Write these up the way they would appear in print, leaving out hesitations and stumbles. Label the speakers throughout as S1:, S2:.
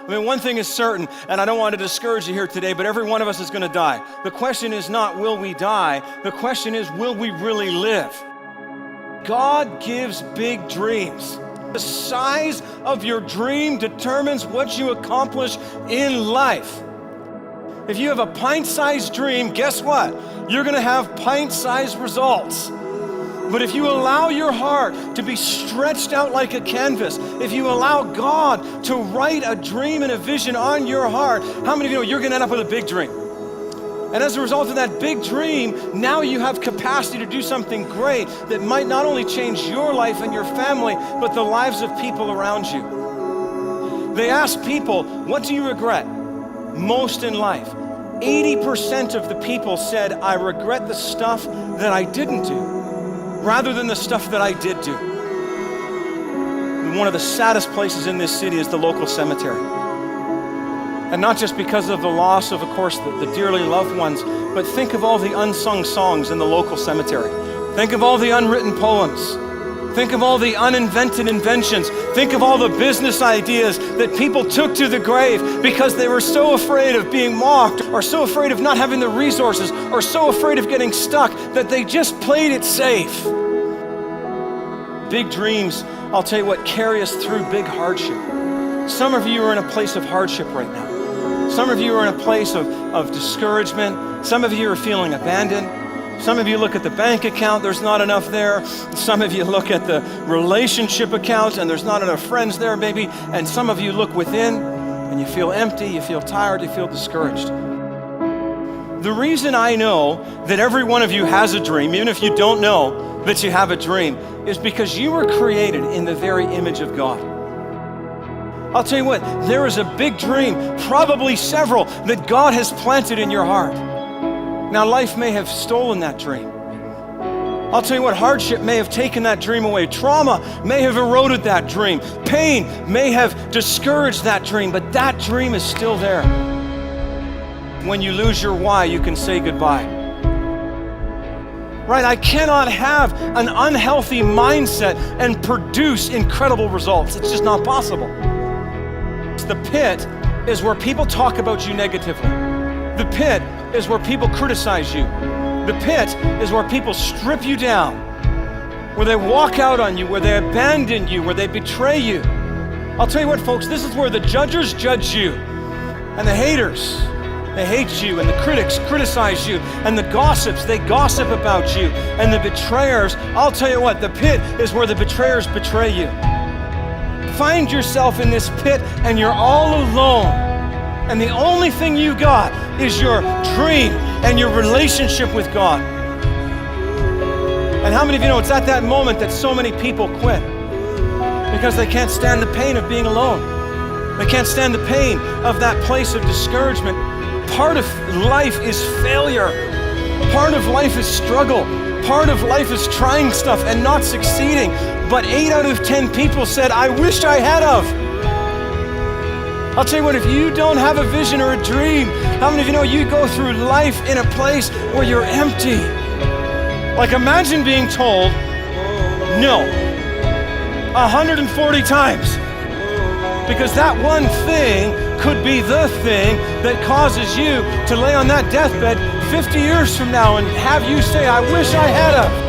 S1: I mean, one thing is certain, and I don't want to discourage you here today, but every one of us is going to die. The question is not, will we die? The question is, will we really live? God gives big dreams. The size of your dream determines what you accomplish in life. If you have a pint-sized dream, guess what? You're going to have pint-sized results. But if you allow your heart to be stretched out like a canvas, if you allow God to write a dream and a vision on your heart, how many of you know you're going to end up with a big dream? And as a result of that big dream, now you have capacity to do something great that might not only change your life and your family, but the lives of people around you. They ask people, what do you regret most in life? 80% of the people said, I regret the stuff that I didn't do, rather than the stuff that I did do. And one of the saddest places in this city is the local cemetery. And not just because of the loss of course, the dearly loved ones, but think of all the unsung songs in the local cemetery. Think of all the unwritten poems. Think of all the uninvented inventions. Think of all the business ideas that people took to the grave because they were so afraid of being mocked, or so afraid of not having the resources, or so afraid of getting stuck that they just played it safe. Big dreams, I'll tell you what, carry us through big hardship. Some of you are in a place of hardship right now. Some of you are in a place of discouragement. Some of you are feeling abandoned. Some of you look at the bank account, there's not enough there. Some of you look at the relationship account and there's not enough friends there maybe. And some of you look within and you feel empty, you feel tired, you feel discouraged. The reason I know that every one of you has a dream, even if you don't know that you have a dream, is because you were created in the very image of God. I'll tell you what, there is a big dream, probably several, that God has planted in your heart. Now, life may have stolen that dream. I'll tell you what, hardship may have taken that dream away. Trauma may have eroded that dream. Pain may have discouraged that dream, but that dream is still there. When you lose your why, you can say goodbye. Right? I cannot have an unhealthy mindset and produce incredible results. It's just not possible. The pit is where people talk about you negatively. The pit is where people criticize you. The pit is where people strip you down, where they walk out on you, where they abandon you, where they betray you. I'll tell you what, folks, this is where the judgers judge you, and the haters, they hate you, and the critics criticize you, and the gossips, they gossip about you, and the betrayers, I'll tell you what, the pit is where the betrayers betray you. Find yourself in this pit and you're all alone. And the only thing you got is your dream and your relationship with God. And how many of you know it's at that moment that so many people quit? Because they can't stand the pain of being alone. They can't stand the pain of that place of discouragement. Part of life is failure. Part of life is struggle. Part of life is trying stuff and not succeeding. But 8 out of 10 people said, I wish I had of. I'll tell you what, if you don't have a vision or a dream, how many of you know you go through life in a place where you're empty? Like imagine being told no 140 times. Because that one thing could be the thing that causes you to lay on that deathbed 50 years from now and have you say, I wish I had of.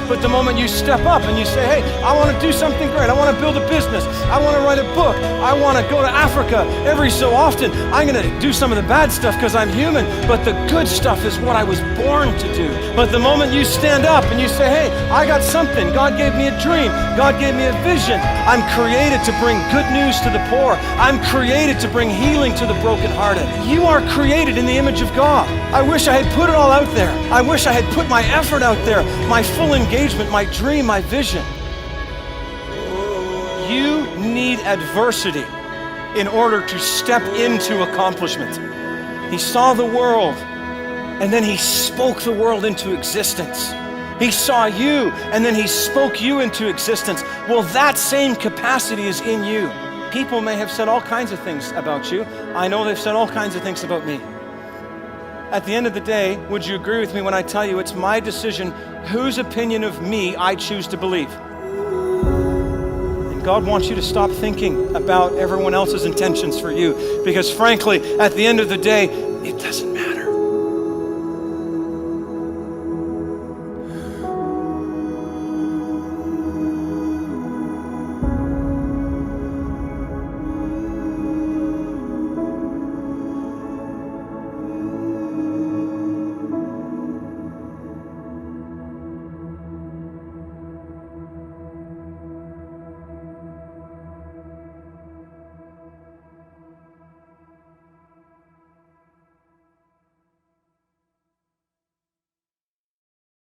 S1: But the moment you step up and you say, hey, I want to do something great. I want to build a business. I want to write a book. I want to go to Africa every so often. I'm going to do some of the bad stuff because I'm human, but the good stuff is what I was born to do. But the moment you stand up and you say, hey, I got something. God gave me a dream. God gave me a vision. I'm created to bring good news to the poor. I'm created to bring healing to the brokenhearted. You are created in the image of God. I wish I had put it all out there. I wish I had put my effort out there, my full engagement, my dream, my vision. You need adversity in order to step into accomplishment. He saw the world and then he spoke the world into existence. He saw you and then he spoke you into existence. Well, that same capacity is in you. People may have said all kinds of things about you. I know they've said all kinds of things about me. At the end of the day, would you agree with me when I tell you it's my decision whose opinion of me I choose to believe? And God wants you to stop thinking about everyone else's intentions for you, because frankly, at the end of the day, it doesn't matter.